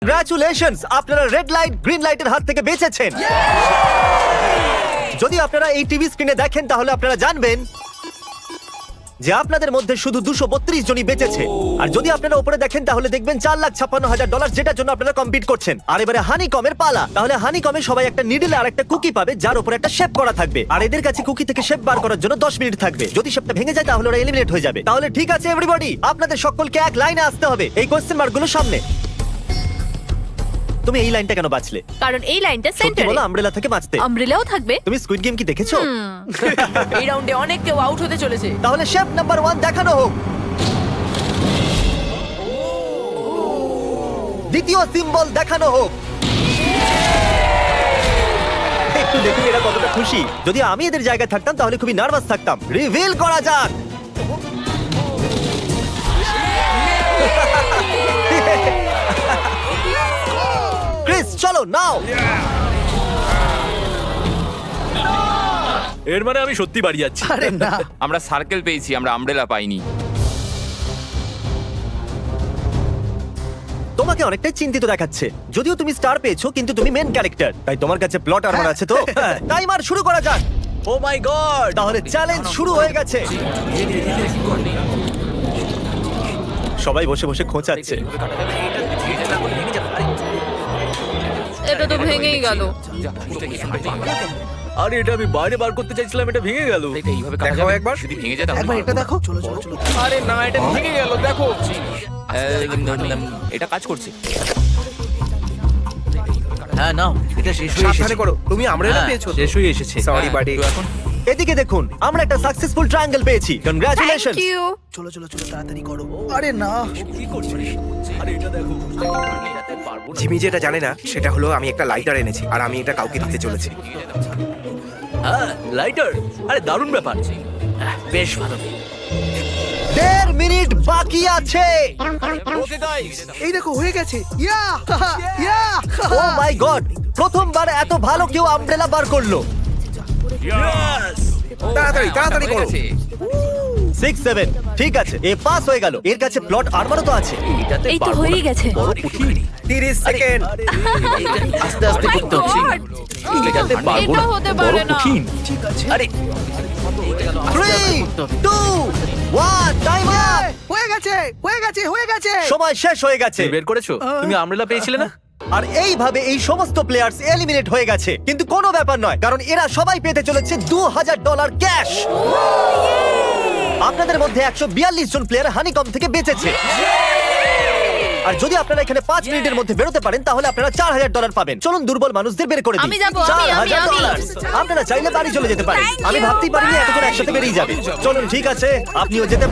Congratulations, আপনারা red light green লাইটের হাত থেকে বেঁচেছেন। যদি আপনারা এই টিভি স্ক্রিনে দেখেন তাহলে আপনারা জানবেন যে আপনাদের মধ্যে শুধু 232 জনই বেঁচেছে। আর যদি আপনারা উপরে দেখেন তাহলে দেখবেন $4,56,000, যেটার জন্য আপনারা কম্পিট করছেন। আর এবারে হানিকমের পালা। তাহলে হানিকমে সবাই একটা নিডল আর একটা কুকি পাবে, যার উপরে একটা শেপ করা থাকবে। আর এদের কাছে কুকি থেকে শেপ বার করার জন্য 10 মিনিট থাকবে। যদি শেপটা ভেঙে যায় তাহলে ওরা এলিমিনেট হয়ে যাবে। তাহলে ঠিক আছে এভরিবডি, আপনাদের সকলকে এক লাইনে আসতে হবে এই কোশ্চেন মার্কগুলোর সামনে। তুমি এই লাইনটা কেন বাছলে? কারণ এই লাইনটা সত্যি সেন্টারে। বলো, আমব্রেলা থেকে বাঁচতে। আমব্রেলাও থাকবে। তুমি স্কুইড গেম কি দেখেছো? এই রাউন্ডে অনেক কেউ আউট হতে চলেছে। তাহলে শেপ নাম্বার 1 দেখানো হোক। দ্বিতীয় সিম্বল দেখানো হোক। একটু দেখুন এরা কতটা খুশি। যদি আমি এদের জায়গায় থাকতাম তাহলে খুবই নার্ভাস থাকতাম। রিভিল করা যাক। ক্রিস চলো নাও। এর মানে আমি সত্যি বাড়ি যাচ্ছি। আরে না, আমরা সার্কেল পেয়েছি, আমরা আমব্রেলা পাইনি। তোমাকে অনেকটাই চিন্তিত দেখাচ্ছে। যদিও তুমি স্টার পেয়েছো কিন্তু তুমি মেন ক্যারেক্টার, তাই তোমার কাছে প্লট আর্মার আছে তো। টাইমার শুরু করা যাক। ও মাই গড! তাহলে চ্যালেঞ্জ শুরু হয়ে গেছে। সবাই বসে বসে খোঁচাচ্ছে। এটা তো ভেঙেই গেল। আরে এটা আমি বাইরে বার করতে চাইছিলাম, এটা ভেঙে গেল। এটা এইভাবে কাটা যাবে একবার, যদি ভেঙে যায় তাহলে একবার এটা দেখো। চলো চলো চলো। আরে না, এটা ভেঙে গেল, দেখো। এটা কাজ করছে। হ্যাঁ নাও, এটা শেষ হয়ে এসেছে। সাবধানে করো, তুমি আমব্রেলা হ্যাঁ, পেয়েছো। শেষ হয়ে এসেছে। Sorry buddy. তো এখন এদিকে দেখুন, আমরা একটা সাকসেসফুল ট্রায়াঙ্গেল পেয়েছি। কংগ্রাচুলেশন। Thank you. চলো চলো চলো, তাড়াতাড়ি করো। আরে না, কি করছিস? আরে এটা দেখো। জিমি যেটা জানে না সেটা হলো আমি একটা লাইটার এনেছি আর আমি এটা কাউকে দিতে চলেছি। হ্যাঁ, লাইটার। আরে দারুণ ব্যাপার। বেশ ভালো। 1.5 মিনিট বাকি আছে। ওকে গাইস, এই দেখো হয়ে গেছে। ইয়া ইয়া। ও মাই গড, প্রথমবার এত ভালো কেউ আমব্রেলা বার করলো। তাড়াতাড়ি তাড়াতাড়ি করো। 6 7 ঠিক আছে, এ পাস হয়ে গেল। এর কাছে প্লট আর্মারও তো আছে। এটাতে এই তো পারবো হয়েই না। গেছে। বড় কঠিন। 30 সেকেন্ড। আস্তে আস্তে Oh my করতে হচ্ছে। God! এটাতে পারবো এটা না। হতে বড় পারে না। কঠিন। ঠিক আছে। আরে 3 2 1 টাইমার। হয়ে গেছে হয়ে গেছে হয়ে গেছে। সময় শেষ হয়ে গেছে। তুমি বের করেছো? তুমি আমব্রেলা পেয়েছিলে না? আর এইভাবে এই সমস্ত প্লেয়ার্স এলিমিনেট হয়ে গেছে। কিন্তু কোনো ব্যাপার নয়, কারণ এরা সবাই পেতে চলেছে $2000 ক্যাশ। আপনাদের মধ্যে 142 জন প্লেয়ার হানিকম থেকে বেঁচেছে। আর যদি আপনারা এখানে 5 মিনিটের মধ্যে বেরোতে পারেন তাহলে আপনারা $4000 পাবেন। চলুন দুর্বল মানুষদের বের করে দিই। আমি যাবো, আমি। $4000। আপনারা চাইলে বাড়ি চলে যেতে পারেন। Thank আমি you, ভাবতেই পারিনি এতজন bye. একসাথে বেরিয়ে যাবে। চলুন ঠিক আছে, আপনিও যেতে